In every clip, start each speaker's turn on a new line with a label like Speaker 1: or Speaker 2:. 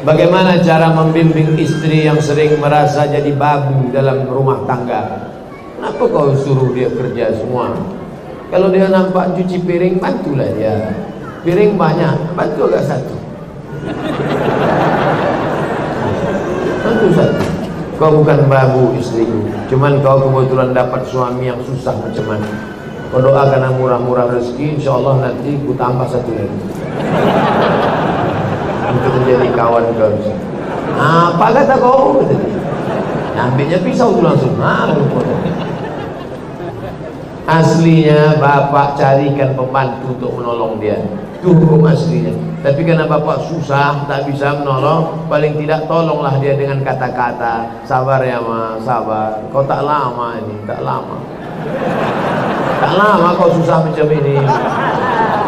Speaker 1: Bagaimana cara membimbing istri yang sering merasa jadi babu dalam rumah tangga? Kenapa kau suruh dia kerja semua? Kalau dia nampak cuci piring, bantulah dia. Piring banyak, bantu agak satu. Bantu satu. Kau bukan babu istrimu, cuman kau kebetulan dapat suami yang susah macam mana. Kau doakan murah-murah rezeki, insyaAllah nanti ku tambah satu lagi untuk menjadi kawan kau. Apa kata kau? Ambilnya pisau tu langsung. Aslinya bapak carikan pembantu untuk menolong dia. Itu hukum aslinya. Tapi karena bapak susah, tak bisa menolong, paling tidak tolonglah dia dengan kata-kata. Sabar ya ma, sabar. Kau tak lama ini, tak lama. Tak lama kau susah macam ini.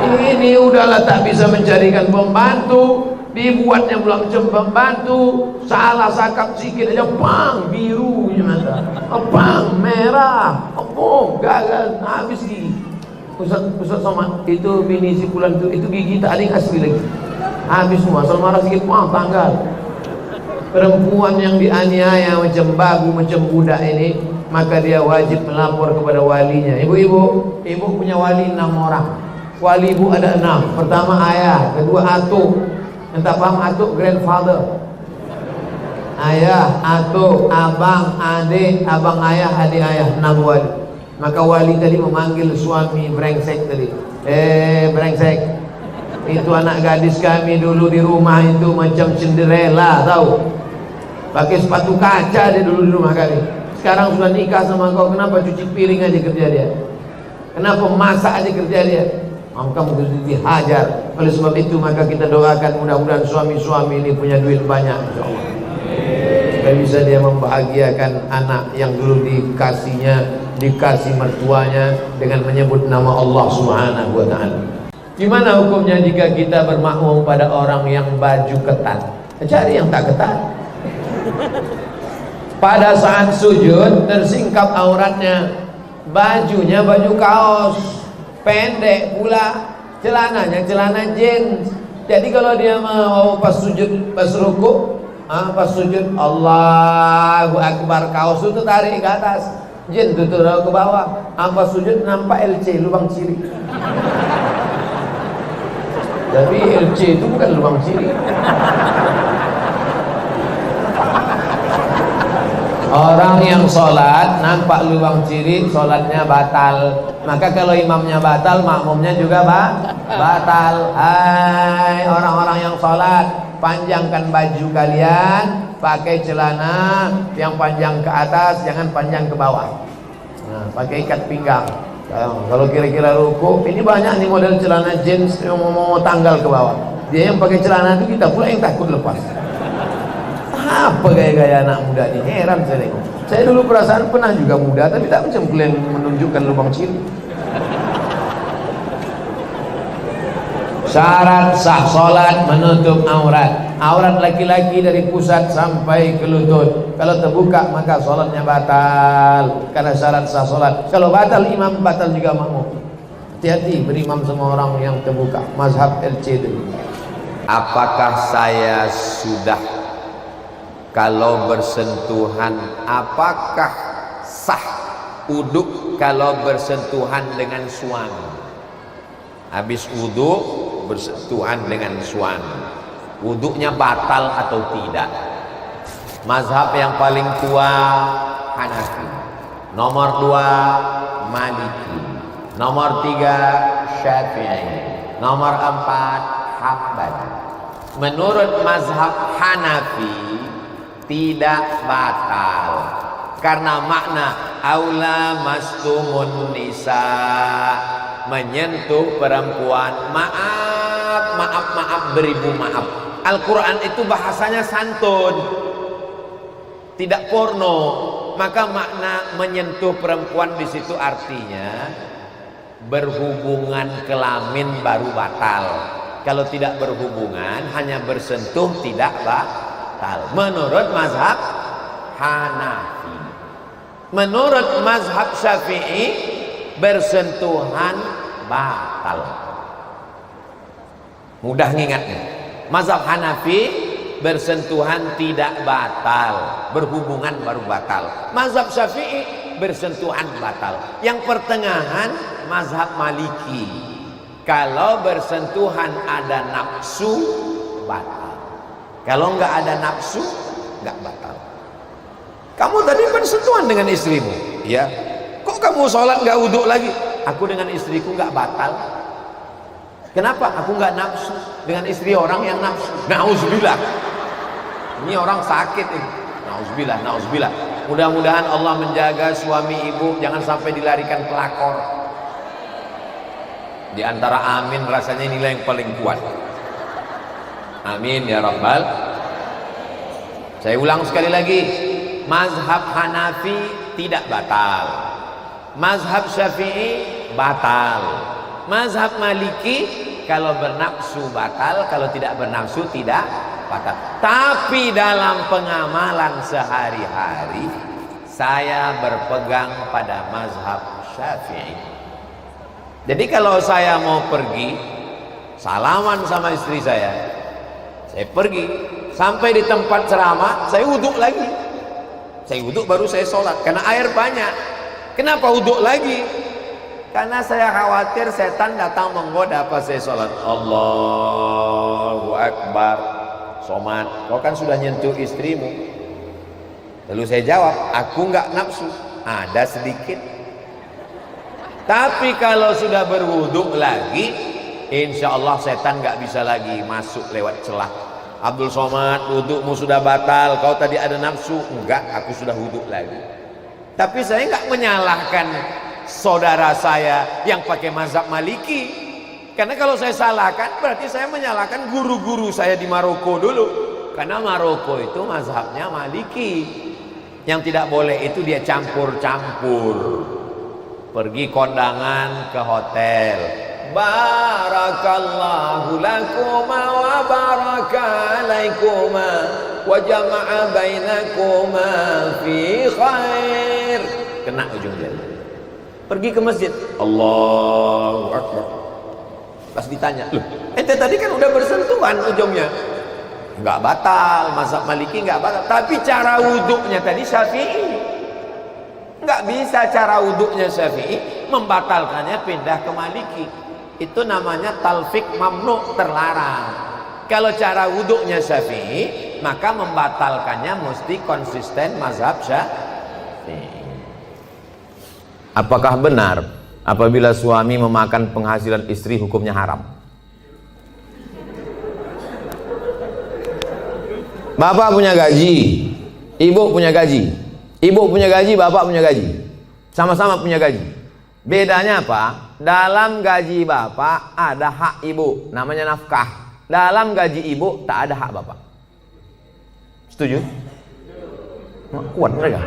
Speaker 1: Ini udahlah tak bisa mencarikan pembantu, dibuatnya pula macam pembantu, salah sakap sikit aja, pang, biru mata, pang, merah, gagal, habis gigi. Ustaz Somad, itu bini si pulang itu gigi tak ada yang asli lagi, habis semua. Asal marah sikit, pang, tanggal. Perempuan yang dianiaya macam babu, macam budak ini, maka dia wajib melapor kepada walinya. Ibu punya wali 6 orang. Wali ibu ada 6. Pertama ayah, kedua atuk. Yang tak paham atuk, grandfather. Ayah, atuk, abang, adik, abang ayah, adik ayah, 6 wali. Maka wali tadi memanggil suami brengsek tadi. Brengsek, itu anak gadis kami dulu di rumah itu macam Cinderella, tahu? Pakai sepatu kaca dia dulu di rumah kami. Sekarang sudah nikah sama kau, kenapa cuci piring aja kerja dia? Kenapa masak aja kerja dia? Kamu harus dihajar. Oleh sebab itu maka kita doakan mudah-mudahan suami-suami ini punya duit banyak, insyaallah. Supaya bisa dia membahagiakan anak yang dulu dikasihnya, dikasih mertuanya dengan menyebut nama Allah Subhanahu wa taala. Gimana hukumnya jika kita bermakmum pada orang yang baju ketat? Cari yang tak ketat. Pada saat sujud tersingkap auratnya, bajunya baju kaos, pendek pula, celananya celana jeans. Jadi kalau dia mau pas sujud, pas rukuk, pas sujud Allahu Akbar, kaos itu tarik ke atas, jeans itu taruh ke bawah. Pas sujud nampak LC, lubang ciri. Tapi LC itu bukan lubang ciri. Orang yang sholat nampak lubang ciri, sholatnya batal. Maka kalau imamnya batal, makmumnya juga batal. Hai orang-orang yang sholat, panjangkan baju kalian, pakai celana yang panjang ke atas, jangan panjang ke bawah. Nah, pakai ikat pinggang. Kalau kira-kira ruku, ini banyak nih model celana jeans yang mau tanggal ke bawah. Dia yang pakai celana itu, kita pula yang takut lepas. Apa gaya-gaya anak muda ini? Heran saya tengok. Saya dulu perasaan pernah juga muda, tapi tak macam kalian menunjukkan lubang ciri. Syarat sah solat menutup aurat. Aurat laki-laki dari pusat sampai ke lutut. Kalau terbuka maka solatnya batal. Karena syarat sah solat. Kalau batal imam, batal juga makmum. Hati-hati berimam sama orang yang terbuka. Mazhab LC itu.
Speaker 2: Apakah saya sudah, kalau bersentuhan, apakah sah wudhu kalau bersentuhan dengan suami? Habis wudhu bersentuhan dengan suami, wudhunya batal atau tidak? Mazhab yang paling tua Hanafi, nomor 2 Maliki, nomor 3 Syafi'i, nomor 4 Hambali. Menurut mazhab Hanafi tidak batal karena makna aula mastumun nisa, menyentuh perempuan. Maaf beribu maaf. Al-Quran itu bahasanya santun, tidak porno. Maka makna menyentuh perempuan di situ artinya berhubungan kelamin baru batal. Kalau tidak berhubungan, hanya bersentuh tidak batal. Menurut mazhab Hanafi. Menurut mazhab Syafi'i, bersentuhan batal. Mudah ngingatnya. Mazhab Hanafi bersentuhan tidak batal, berhubungan baru batal. Mazhab Syafi'i bersentuhan batal. Yang pertengahan mazhab Maliki, kalau bersentuhan ada nafsu batal, kalau nggak ada nafsu nggak batal. Kamu tadi bersentuhan dengan istrimu, ya, kok kamu sholat nggak wudhu lagi? Aku dengan istriku nggak batal. Kenapa? Aku nggak nafsu dengan istri orang yang nafsu. Nauzubillah. Ini orang sakit ini. Nauzubillah, nauzubillah. Mudah-mudahan Allah menjaga suami ibu jangan sampai dilarikan pelakor. Di antara amin rasanya inilah yang paling kuat. Amin ya rabbal. Saya ulang sekali lagi. Mazhab Hanafi tidak batal. Mazhab Syafi'i batal. Mazhab Maliki kalau bernafsu batal, kalau tidak bernafsu tidak batal. Tapi dalam pengamalan sehari-hari saya berpegang pada mazhab Syafi'i. Jadi kalau saya mau pergi salaman sama istri saya pergi sampai di tempat ceramah, saya wudhu lagi. Saya wudhu baru saya sholat karena air banyak. Kenapa wudhu lagi? Karena saya khawatir setan datang menggoda pas saya sholat. Allahu Akbar. Somat, kau kan sudah nyentuh istrimu. Lalu saya jawab, aku nggak nafsu, ada sedikit. Tapi kalau sudah berwudhu lagi, insya Allah setan nggak bisa lagi masuk lewat celah. Abdul Somad, wudhumu sudah batal, kau tadi ada nafsu. Enggak, aku sudah wudhu lagi. Tapi saya nggak menyalahkan saudara saya yang pakai mazhab Maliki, karena kalau saya salahkan berarti saya menyalahkan guru-guru saya di Maroko dulu, karena Maroko itu mazhabnya Maliki. Yang tidak boleh itu dia campur-campur. Pergi kondangan ke hotel, barakallahu lakuma wa barakalaikuma wa jama'a bainakuma fi khair, kena ujung jari. Pergi ke masjid, Allahu Akbar. Pas ditanya, loh, ente tadi kan udah bersentuhan ujungnya. Enggak batal, mazhab Maliki enggak batal. Tapi cara wuduknya tadi Syafi'i. Enggak bisa cara wuduknya Syafi'i membatalkannya pindah ke Maliki. Itu namanya talfik mamnu, terlarang. Kalau cara wuduknya Syafi'i, maka membatalkannya mesti konsisten mazhab Syafi'i. Apakah benar apabila suami memakan penghasilan istri hukumnya haram? Bapak punya gaji, ibu punya gaji. Ibu punya gaji, bapak punya gaji. Sama-sama punya gaji. Bedanya apa? Dalam gaji bapak ada hak ibu, namanya nafkah. Dalam gaji ibu tak ada hak bapak. Setuju? Kuat mereka.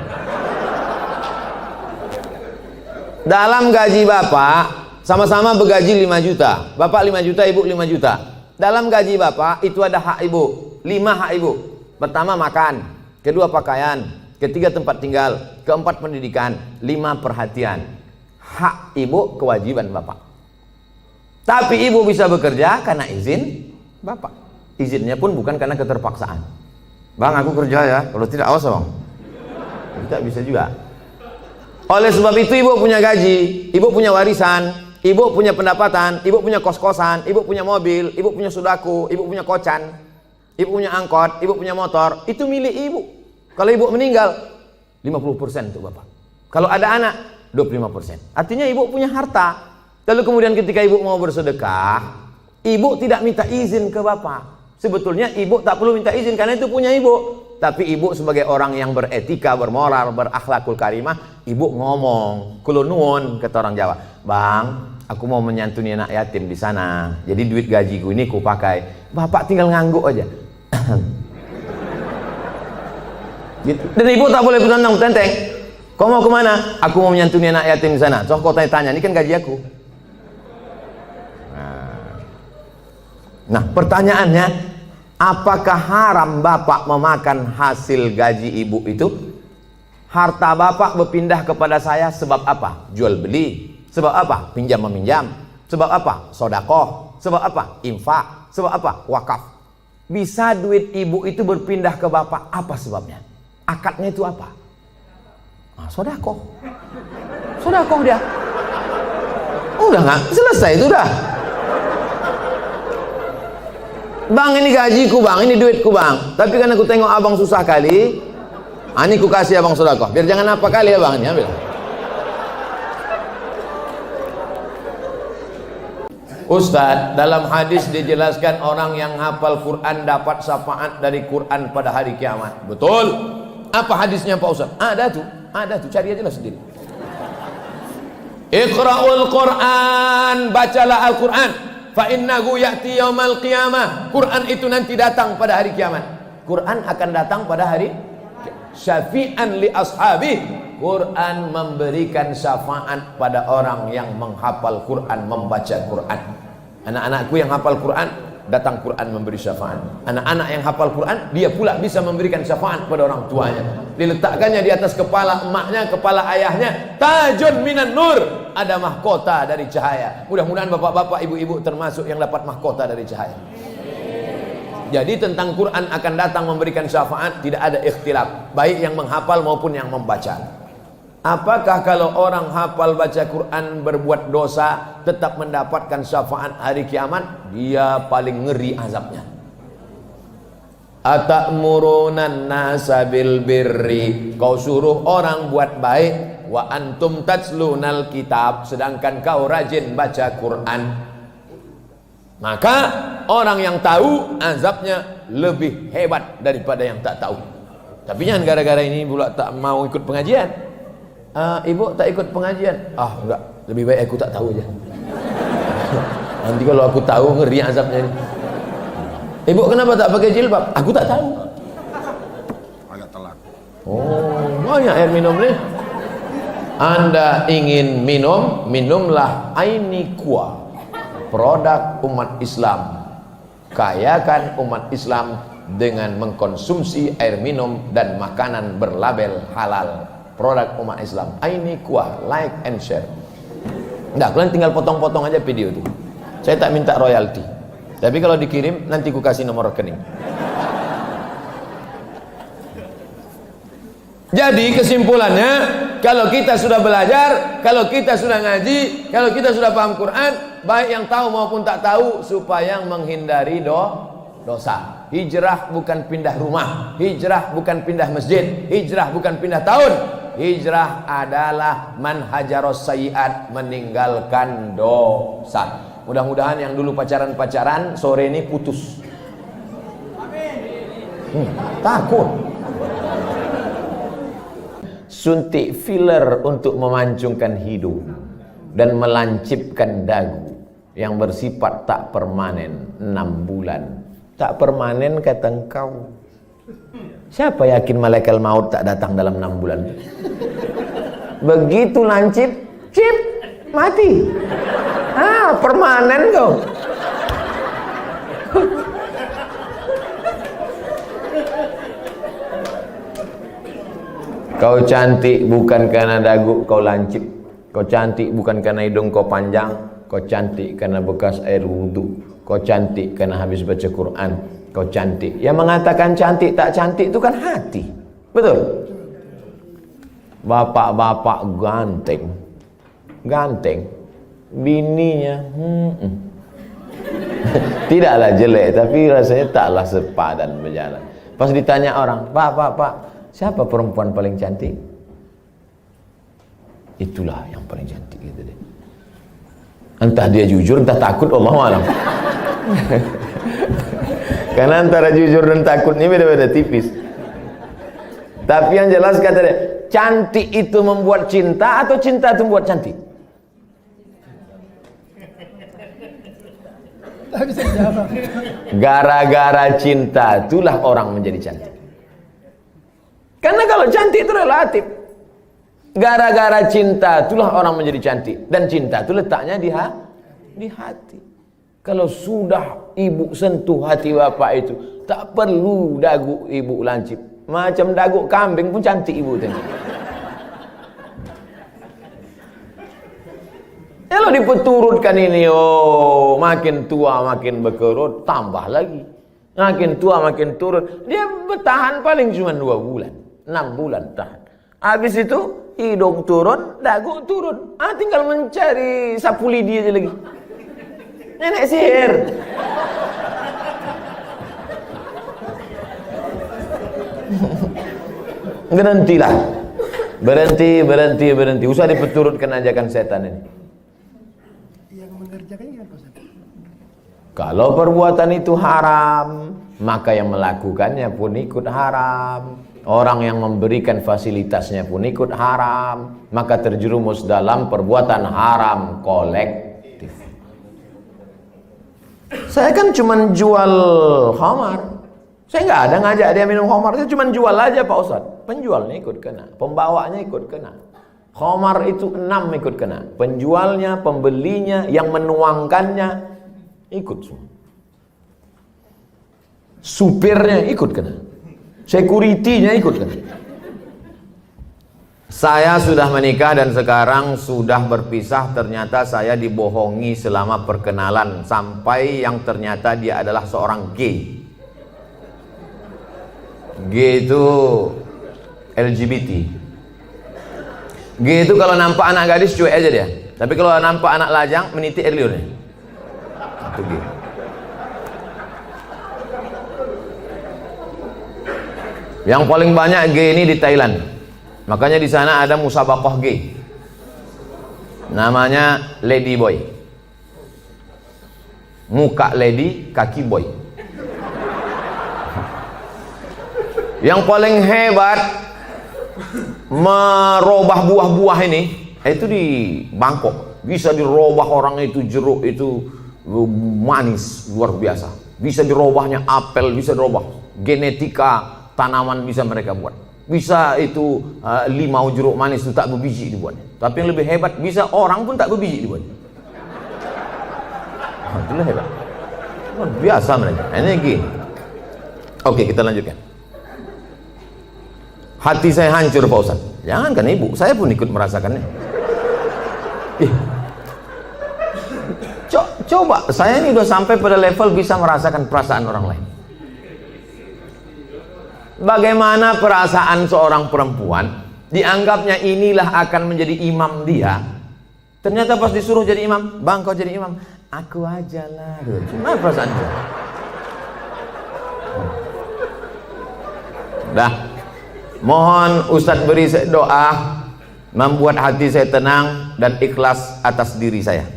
Speaker 2: Dalam gaji bapak sama-sama bergaji 5 juta. Bapak 5 juta, ibu 5 juta. Dalam gaji bapak itu ada hak ibu, 5 hak ibu. Pertama makan, kedua pakaian, ketiga tempat tinggal, keempat pendidikan, 5 perhatian. Hak ibu, kewajiban bapak. Tapi ibu bisa bekerja karena izin bapak. Izinnya pun bukan karena keterpaksaan. Bang, aku kerja ya, kalau tidak awas bang. Tidak bisa juga. Oleh sebab itu ibu punya gaji, ibu punya warisan, ibu punya pendapatan, ibu punya kos-kosan, ibu punya mobil, ibu punya sudaku, ibu punya kocan, ibu punya angkot, ibu punya motor. Itu milik ibu. Kalau ibu meninggal 50% untuk bapak. Kalau ada anak 25%. Artinya ibu punya harta. Lalu kemudian ketika ibu mau bersedekah, ibu tidak minta izin ke bapak. Sebetulnya ibu tak perlu minta izin karena itu punya ibu. Tapi ibu sebagai orang yang beretika, bermoral, berakhlakul karimah, ibu ngomong, kulo nuwun, kata orang Jawa, bang, aku mau menyantuni anak yatim di sana. Jadi duit gajiku ini ku pakai. Bapak tinggal ngangguk aja. Gitu. Dan ibu tak boleh bertentang tenteng. Kau mau kemana? Aku mau menyantuni anak yatim di sana. So kau tanya, ini kan gaji aku. Nah, pertanyaannya, apakah haram bapak memakan hasil gaji ibu itu? Harta bapak berpindah kepada saya sebab apa? Jual beli. Sebab apa? Pinjam meminjam. Sebab apa? Sodakoh. Sebab apa? Infak. Sebab apa? Wakaf. bisa duit ibu itu berpindah ke bapak, apa sebabnya? Akadnya itu apa? Sodakoh. Sodakoh dia. Udah nggak? Selesai itu udah. Bang, ini gajiku bang, ini duitku bang. Tapi karena aku tengok abang susah kali, ini ku kasih abang sodakoh. Biar jangan apa kali ya bang, ini ambil. Ustadz, dalam hadis dijelaskan orang yang hafal Quran dapat syafaat dari Quran pada hari kiamat. Betul? Apa hadisnya Pak Ustadz? Ada tuh, cari aja lah sendiri. Iqra'ul Quran, bacalah Al-Quran. Fa innahu ya'ti yaumal qiyamah. Quran itu nanti datang pada hari kiamat. Quran akan datang pada hari syafi'an li ashabi. Quran memberikan syafaat pada orang yang menghafal Quran, membaca Quran. Anak-anakku yang hafal Quran, datang Quran memberi syafaat. Anak-anak yang hafal Quran, dia pula bisa memberikan syafaat pada orang tuanya. Diletakkannya di atas kepala emaknya, kepala ayahnya, tajun minan nur, ada mahkota dari cahaya. Mudah-mudahan bapak-bapak, ibu-ibu termasuk yang dapat mahkota dari cahaya. Jadi tentang Quran akan datang memberikan syafaat, tidak ada ikhtilaf, baik yang menghafal maupun yang membaca. Apakah kalau orang hafal baca Quran berbuat dosa tetap mendapatkan syafaat hari kiamat? Dia paling ngeri azabnya. Atamuruna nasa bil birri, kau suruh orang buat baik, wa antum tatslunal kitab, sedangkan kau rajin baca Quran. Maka orang yang tahu azabnya lebih hebat daripada yang tak tahu. Tapi jangan gara-gara ini pula tak mau ikut pengajian. Ibu tak ikut pengajian. Enggak, lebih baik aku tak tahu aja. Nanti kalau aku tahu ngeri azabnya ini. Ibu kenapa tak pakai jilbab? Aku tak tahu.
Speaker 3: Agak telat.
Speaker 2: Banyak air minum nih. Anda ingin minum, minumlah Ainikua, produk umat Islam. Kayakan umat Islam dengan mengkonsumsi air minum dan makanan berlabel halal. Produk umat Islam. Ainikua, like and share. Nah, kalian tinggal potong-potong aja video itu. Saya tak minta royalti. Tapi kalau dikirim nanti ku kasih nomor rekening. Jadi kesimpulannya, kalau kita sudah belajar, kalau kita sudah ngaji, kalau kita sudah paham Quran, baik yang tahu maupun tak tahu, supaya menghindari dosa. Hijrah bukan pindah rumah, hijrah bukan pindah masjid, hijrah bukan pindah tahun. Hijrah adalah manhajaros sayyiat, meninggalkan dosa. Mudah-mudahan yang dulu pacaran-pacaran sore ini putus. Takut. Suntik filler untuk memancungkan hidung dan melancipkan dagu yang bersifat tak permanen 6 bulan. Tak permanen kata engkau. Siapa yakin malaikat maut tak datang dalam 6 bulan? Begitu lancip, cip, mati. Permanen kau. Kau cantik bukan karena dagu kau lancip. Kau cantik bukan karena hidung kau panjang. Kau cantik karena bekas air wudhu. Kau cantik karena habis baca Quran. Kau cantik. Yang mengatakan cantik tak cantik itu kan hati. Betul? Bapak-bapak ganteng. Ganteng. Bininya tidaklah jelek, tapi rasanya taklah sepadan berjalan. Pas ditanya orang, Pak, siapa perempuan paling cantik? Itulah yang paling cantik gitu deh. Entah dia jujur, entah takut, Allahu a'lam. Karena antara jujur dan takut ini beda-beda tipis. Tapi yang jelas kata dia, cantik itu membuat cinta atau cinta itu membuat cantik? Gara-gara cinta itulah orang menjadi cantik. Karena kalau cantik itu relatif. Gara-gara cinta itulah orang menjadi cantik. Dan cinta itu letaknya di hati. Kalau sudah ibu sentuh hati bapak itu, tak perlu dagu ibu lancip. Macam dagu kambing pun cantik ibu tadi. Kalau dipeturutkan ini, makin tua makin berkerut, tambah lagi.
Speaker 1: Makin tua makin turun. Dia bertahan paling cuma 2 bulan, 6 bulan tahan. Habis itu hidung turun, dagu turun. Tinggal mencari sapu lidi aja lagi. Nenek sihir. Berhentilah. Berhenti. Usah diperturutkan ajakan setan ini.
Speaker 4: Yang mengerjakannya kan Ustaz?
Speaker 1: Kalau perbuatan itu haram, maka yang melakukannya pun ikut haram. Orang yang memberikan fasilitasnya pun ikut haram. Maka terjerumus dalam perbuatan haram kolektif. Saya kan cuma jual khamar. Saya nggak ada ngajak dia minum khamar. Saya cuma jual aja Pak Ustadz. Penjualnya ikut kena, pembawanya ikut kena. Khamar itu 6 ikut kena. Penjualnya, pembelinya, yang menuangkannya ikut semua. Supirnya ikut kena. Security-nya ikut kena. Saya sudah menikah dan sekarang sudah berpisah. Ternyata saya dibohongi selama perkenalan. Sampai yang ternyata dia adalah seorang gay. Gay itu LGBT. Gay itu kalau nampak anak gadis cuek aja dia. Tapi kalau nampak anak lajang meniti air liurnya. Itu gay. Yang paling banyak gay ini di Thailand. Makanya di sana ada musabaqah gay. Namanya Lady Boy. Muka lady, kaki boy. Yang paling hebat merubah buah-buah ini itu di Bangkok. Bisa dirubah orang itu, jeruk itu manis luar biasa. Bisa dirubahnya apel, bisa dirubah genetika tanaman, bisa mereka buat. Bisa itu limau jeruk manis itu tak berbiji dibuatnya. Tapi yang lebih hebat, bisa orang pun tak berbiji dibuatnya. Itulah hebat. Luar biasa mereka. Ini gini. Oke, kita lanjutkan. Hati saya hancur Pak Ustaz. Jangankan ibu, saya pun ikut merasakannya. Coba, saya ini udah sampai pada level bisa merasakan perasaan orang lain. Bagaimana perasaan seorang perempuan, dianggapnya inilah akan menjadi imam dia. Ternyata pas disuruh jadi imam, bang kau jadi imam, aku aja lah. Gimana perasaan dia? Dah. Mohon Ustadz beri doa membuat hati saya tenang dan ikhlas atas diri saya.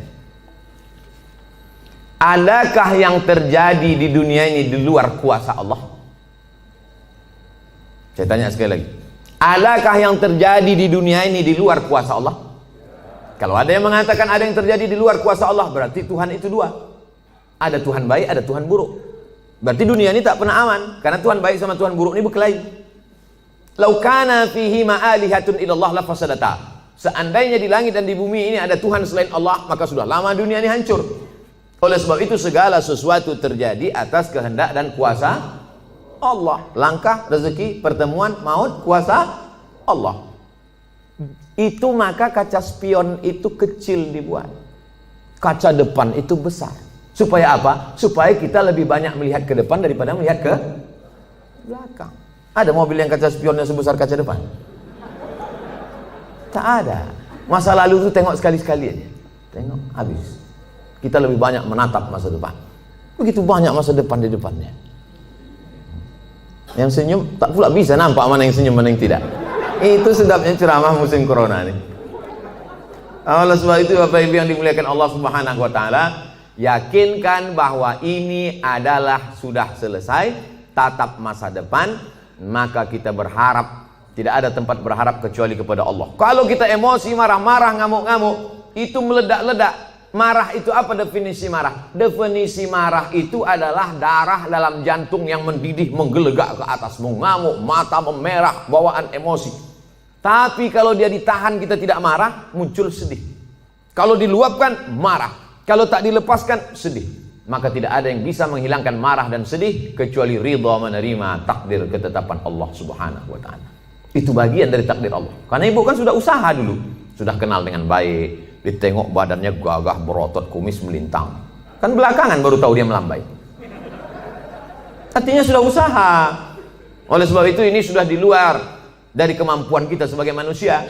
Speaker 1: Adakah yang terjadi di dunia ini di luar kuasa Allah? Saya tanya sekali lagi. Adakah yang terjadi di dunia ini di luar kuasa Allah? Kalau ada yang mengatakan ada yang terjadi di luar kuasa Allah, berarti Tuhan itu 2. Ada Tuhan baik, ada Tuhan buruk. Berarti dunia ini tak pernah aman, karena Tuhan baik sama Tuhan buruk ini berkelahi. Lau kana fihi ma'alihatun illallah la fasadata. Seandainya di langit dan di bumi ini ada Tuhan selain Allah, maka sudah lama dunia ini hancur. Oleh sebab itu segala sesuatu terjadi atas kehendak dan kuasa Allah. Langkah, rezeki, pertemuan, maut, kuasa Allah. Itu maka kaca spion itu kecil dibuat. Kaca depan itu besar. Supaya apa? Supaya kita lebih banyak melihat ke depan daripada melihat ke belakang. Ada mobil yang kaca spionnya sebesar kaca depan? Tak ada. Masa lalu itu tengok sekali-sekali aja. Tengok, habis. Kita lebih banyak menatap masa depan. Begitu banyak masa depan di depannya. Yang senyum, tak pula bisa nampak mana yang senyum, mana yang tidak. Itu sedapnya ceramah musim corona ini. Oleh sebab itu Bapak Ibu yang dimuliakan Allah Subhanahu wa taala, yakinkan bahwa ini adalah sudah selesai, tatap masa depan. Maka kita berharap, tidak ada tempat berharap kecuali kepada Allah. Kalau kita emosi, marah-marah, ngamuk-ngamuk, itu meledak-ledak. Marah itu apa definisi marah? Definisi marah itu adalah darah dalam jantung yang mendidih, menggelegak ke atas, mengamuk, mata memerah, bawaan emosi. Tapi kalau dia ditahan, kita tidak marah, muncul sedih. Kalau diluapkan, marah. Kalau tak dilepaskan, sedih. Maka tidak ada yang bisa menghilangkan marah dan sedih kecuali ridha menerima takdir ketetapan Allah Subhanahu wa taala. Itu bagian dari takdir Allah. Karena ibu kan sudah usaha dulu, sudah kenal dengan baik, ditengok badannya gagah berotot, kumis melintang. Kan belakangan baru tahu dia melambai.
Speaker 2: Artinya sudah usaha. Oleh sebab itu ini sudah di luar dari kemampuan kita sebagai manusia.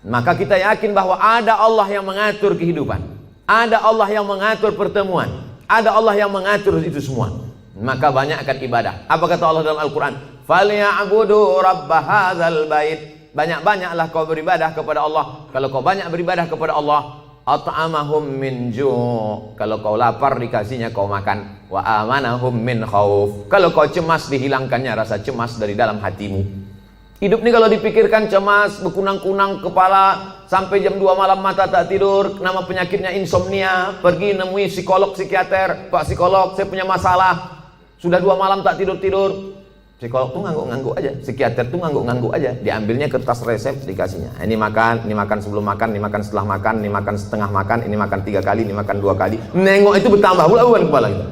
Speaker 2: Maka kita yakin bahwa ada Allah yang mengatur kehidupan, ada Allah yang mengatur pertemuan, ada Allah yang mengatur itu semua. Maka banyakkan ibadah. Apa kata Allah dalam Al-Quran? Falya'budu rabb hadzal bait. Banyak-banyaklah kau beribadah kepada Allah. Kalau kau banyak beribadah kepada Allah, at'amahum min ju'. Kalau kau lapar dikasihnya kau makan. Wa amanahum min khauf. Kalau kau cemas dihilangkannya rasa cemas dari dalam hatimu. Hidup ini kalau dipikirkan cemas, berkunang-kunang kepala, sampai jam 2 malam mata tak tidur, nama penyakitnya insomnia, pergi nemui psikolog, psikiater, Pak psikolog, saya punya masalah, sudah 2 malam tak tidur-tidur. Psikolog tuh ngangguk-ngangguk aja, psikiater tuh ngangguk-ngangguk aja, diambilnya kertas resep dikasihnya. Ini makan sebelum makan, ini makan setelah makan, ini makan setengah makan, ini makan 3 kali, ini makan 2 kali. Nengok itu bertambah pula beban kepala kita.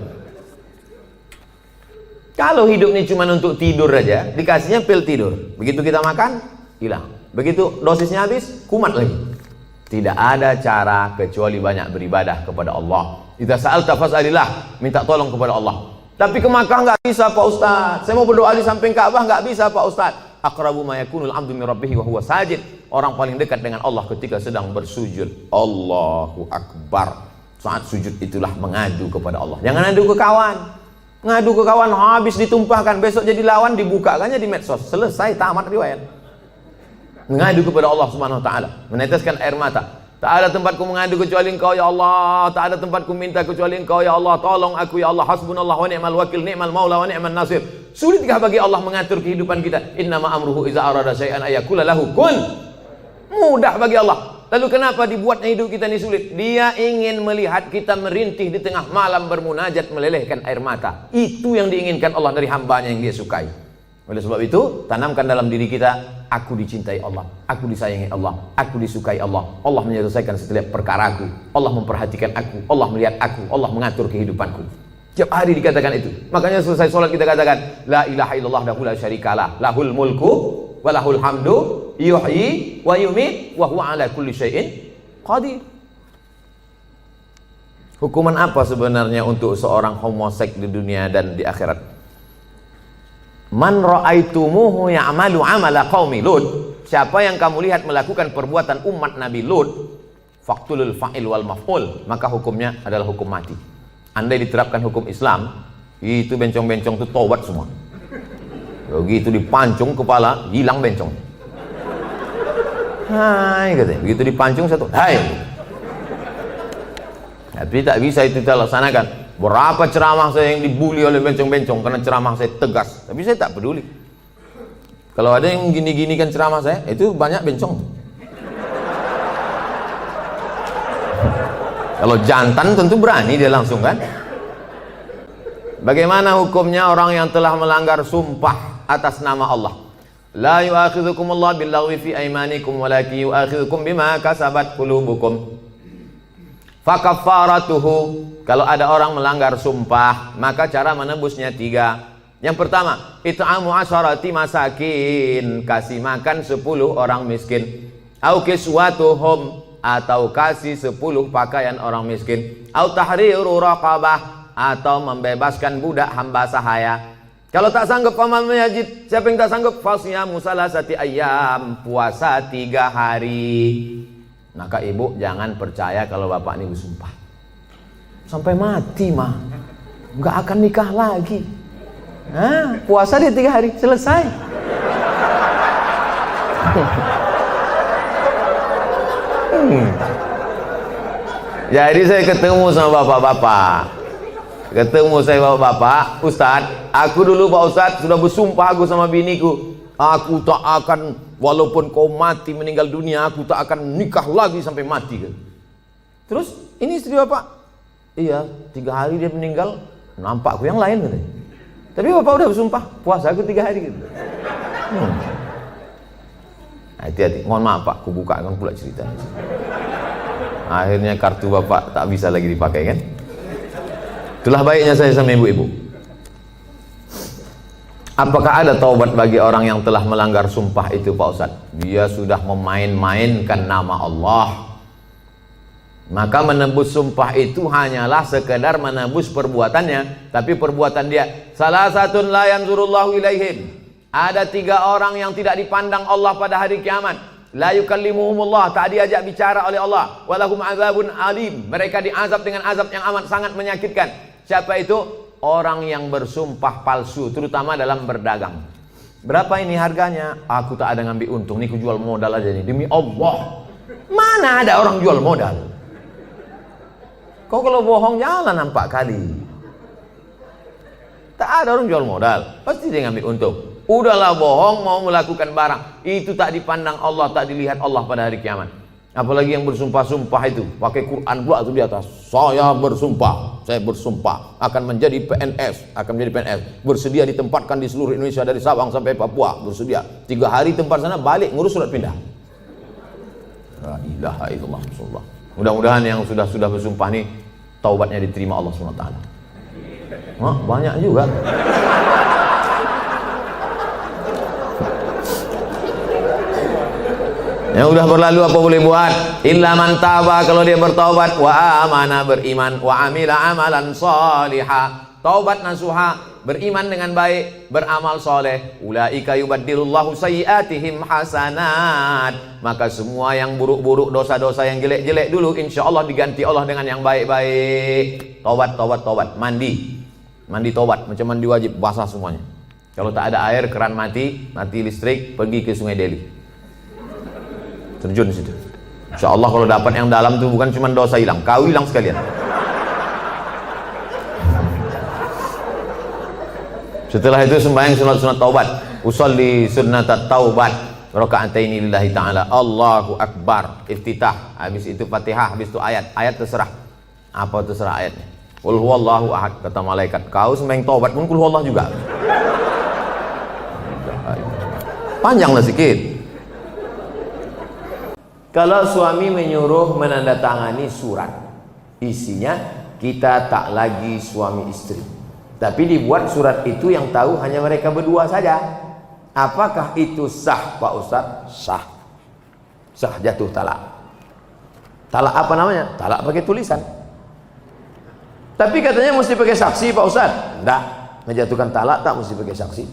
Speaker 2: Kalau hidup ini cuma untuk tidur aja, dikasihnya pil tidur. Begitu kita makan, hilang. Begitu dosisnya habis, kumat lagi. Tidak ada cara kecuali banyak beribadah kepada Allah. Idza sa'alta fas'alillah, minta tolong kepada Allah. Tapi ke Makkah nggak bisa Pak Ustaz. Saya mau berdoa di samping Ka'bah nggak bisa Pak Ustaz. Aqrabu ma yakunul 'abdu min rabbih wa huwa sajid. Orang paling dekat dengan Allah ketika sedang bersujud. Allahu Akbar. Saat sujud itulah mengadu kepada Allah. Jangan adu ke kawan. Ngadu ke kawan habis ditumpahkan, besok jadi lawan dibukakannya di medsos. Selesai, tamat riwayat. Mengadu kepada Allah Subhanahu wa taala, meneteskan air mata. Tak ada tempatku mengadu kecuali Engkau ya Allah, tak ada tempatku minta kecuali Engkau ya Allah. Tolong aku ya Allah, hasbunallah wa ni'mal wakil, ni'mal maula wa ni'man nasir. Sulitkah bagi Allah mengatur kehidupan kita? Innama amruhu iza arada syai'an ayakula lahu kun. Mudah bagi Allah. Lalu kenapa dibuatnya hidup kita ini sulit? Dia ingin melihat kita merintih di tengah malam bermunajat melelehkan air mata. Itu yang diinginkan Allah dari hambanya yang dia sukai. Oleh sebab itu, tanamkan dalam diri kita, aku dicintai Allah, aku disayangi Allah, aku disukai Allah. Allah menyelesaikan setiap perkaraku, Allah memperhatikan aku, Allah melihat aku, Allah mengatur kehidupanku. Tiap hari dikatakan itu. Makanya selesai sholat kita katakan, la ilaha illallah wahdahu la syarikalah, lahul mulku walahul hamdu yuhyi wa yumit wa huwa ala kulli syai'in qadir. Hukuman apa sebenarnya untuk seorang homoseks di dunia dan di akhirat? Man ra'aitumuhu ya'malu 'amala qaumi Lut. Siapa yang kamu lihat melakukan perbuatan umat Nabi Lut, faqtulul fa'il wal maf'ul, maka hukumnya adalah hukum mati. Andai diterapkan hukum Islam, itu bencong-bencong itu tobat semua. Begitu dipancung kepala, hilang bencong. Hai katanya, begitu dipancung satu, hai. Tapi tak bisa itu kita laksanakan. Berapa ceramah saya yang dibully oleh bencong-bencong karena ceramah saya tegas, tapi saya tak peduli. Kalau ada yang gini-gini kan ceramah saya, itu banyak bencong. Kalau jantan tentu berani dia langsung kan. Bagaimana hukumnya orang yang telah melanggar sumpah atas nama Allah? La yu'akhidhukumullahu billaghwi fi aymanikum walakin yu'akhidhukum bima kasabat qulubukum. Fakaffaratuhu, kalau ada orang melanggar sumpah, maka cara menebusnya 3. Yang pertama, it'amu asyarati masakin, kasih makan 10 orang miskin. Au kiswatuhum, atau kasih 10 pakaian orang miskin. Au tahriru raqabah, atau membebaskan budak hamba sahaya. Kalau tak sanggup paman yajid, siapa yang tak sanggup? Fasyamu salasati ayyam, puasa 3 hari. Maka ibu jangan percaya kalau bapak ini bersumpah. Sampai mati mah nggak akan nikah lagi. Nah, puasa dia 3 hari selesai. Jadi saya ketemu sama bapak-bapak. Ketemu saya bapak-bapak, Ustadz, aku dulu Pak Ustadz sudah bersumpah aku sama biniku. Aku tak akan, walaupun kau mati meninggal dunia, aku tak akan nikah lagi sampai mati. Terus ini istri bapak, iya 3 hari dia meninggal, nampak aku yang lain katanya. Tapi bapak udah bersumpah, puasa aku 3 hari gitu. Hati-hati, mohon maaf Pak, aku bukakan pula cerita. Akhirnya kartu bapak tak bisa lagi dipakai kan. Itulah baiknya saya sama ibu-ibu. Apakah ada taubat bagi orang yang telah melanggar sumpah itu Pak Ustadz? Dia sudah memain-mainkan nama Allah. Maka menebus sumpah itu hanyalah sekedar menebus perbuatannya, tapi perbuatan dia. Salah satun la yanzurullahu ilaihim. Ada 3 orang yang tidak dipandang Allah pada hari kiamat. La yukallimuhumullah, tak diajak bicara oleh Allah. Walahum azabun alim, mereka diazab dengan azab yang amat sangat menyakitkan. Siapa itu? Orang yang bersumpah palsu, terutama dalam berdagang. Berapa ini harganya? Aku tak ada ngambil untung, ini ku jual modal aja nih, demi Allah. Mana ada orang jual modal? Kau kalau bohong jangan 4 kali. Tak ada orang jual modal, pasti dia ngambil untung. Udahlah bohong, mau melakukan barang, itu tak dipandang Allah, tak dilihat Allah pada hari kiamat. Apalagi yang bersumpah-sumpah itu, pakai Quran pula itu di atas. Saya bersumpah akan menjadi PNS, bersedia ditempatkan di seluruh Indonesia dari Sabang sampai Papua, bersedia. 3 hari tempat sana, balik ngurus surat pindah. La ilaha illallah Rasulullah. Mudah-mudahan yang sudah bersumpah nih taubatnya diterima Allah SWT. Banyak juga. Yang udah berlalu apa boleh buat? Illa man taba, kalau dia bertaubat, wa amana, beriman, wa amila amalan salihah, taubat nasuha, beriman dengan baik, beramal soleh. Ulaika yubaddilullahu sayyiatihim hasanat. Maka semua yang buruk-buruk, dosa-dosa yang jelek-jelek dulu, insya Allah diganti Allah dengan yang baik-baik. Tobat. Mandi tobat, macam mandi wajib, basah semuanya. Kalau tak ada air, keran mati listrik, pergi ke Sungai Deli, terjun di situ. Insya Allah kalau dapat yang dalam tuh bukan cuma dosa hilang, kau hilang sekalian. Setelah itu sembahyang sunat-sunat taubat. Usolli sunnatat taubat raka'ataini lillahi ta'ala. Allahu Akbar, iftitah. Habis itu Fatihah, habis itu ayat. Ayat terserah. Apa terserah ayatnya. Qul huwallahu ahad, kata malaikat. Kau sembahyang taubat pun qul huwallahu juga. Panjanglah sikit. Kalau suami menyuruh menandatangani surat, isinya kita tak lagi suami istri, tapi dibuat surat itu yang tahu hanya mereka berdua saja. Apakah itu sah, Pak Ustadz? Sah jatuh talak. Talak apa namanya? Talak pakai tulisan. Tapi katanya mesti pakai saksi, Pak Ustadz. Enggak, menjatuhkan talak tak mesti pakai saksi.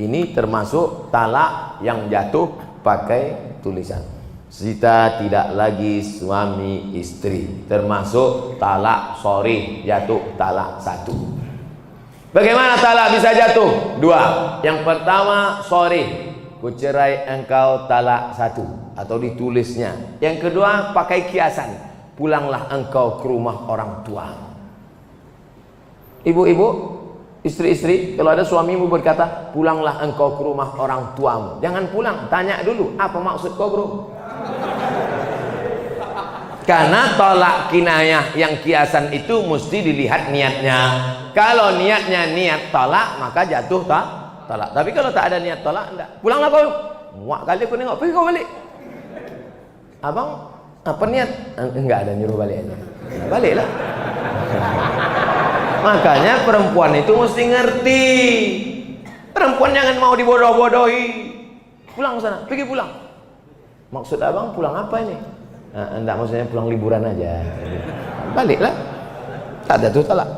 Speaker 2: Ini termasuk talak yang jatuh pakai tulisan. Kita tidak lagi suami istri, termasuk talak sori, jatuh talak 1. Bagaimana talak bisa jatuh? 2. Yang pertama, sorry, kucerai engkau talak 1, atau ditulisnya. Yang kedua, pakai kiasan, pulanglah engkau ke rumah orang tua. Ibu-ibu, istri-istri, kalau ada suamimu berkata, pulanglah engkau ke rumah orang tuamu, jangan pulang, tanya dulu, apa maksud kau bro? Karena tolak kinayah yang kiasan itu mesti dilihat niatnya. Kalau niatnya niat tolak, maka jatuh tolak. Tapi kalau tak ada niat tolak, enggak. Pulanglah kau. Muak kali aku nengok, pergi kau balik. Abang, apa niat? Enggak ada, nyuruh balik aja. Baliklah. Makanya perempuan itu mesti ngerti. Perempuan jangan mau dibodoh-bodohi. Pulang sana, pergi pulang. Maksud abang pulang apa ini? Enggak, maksudnya pulang liburan aja. Baliklah. Tak ada tuh talak.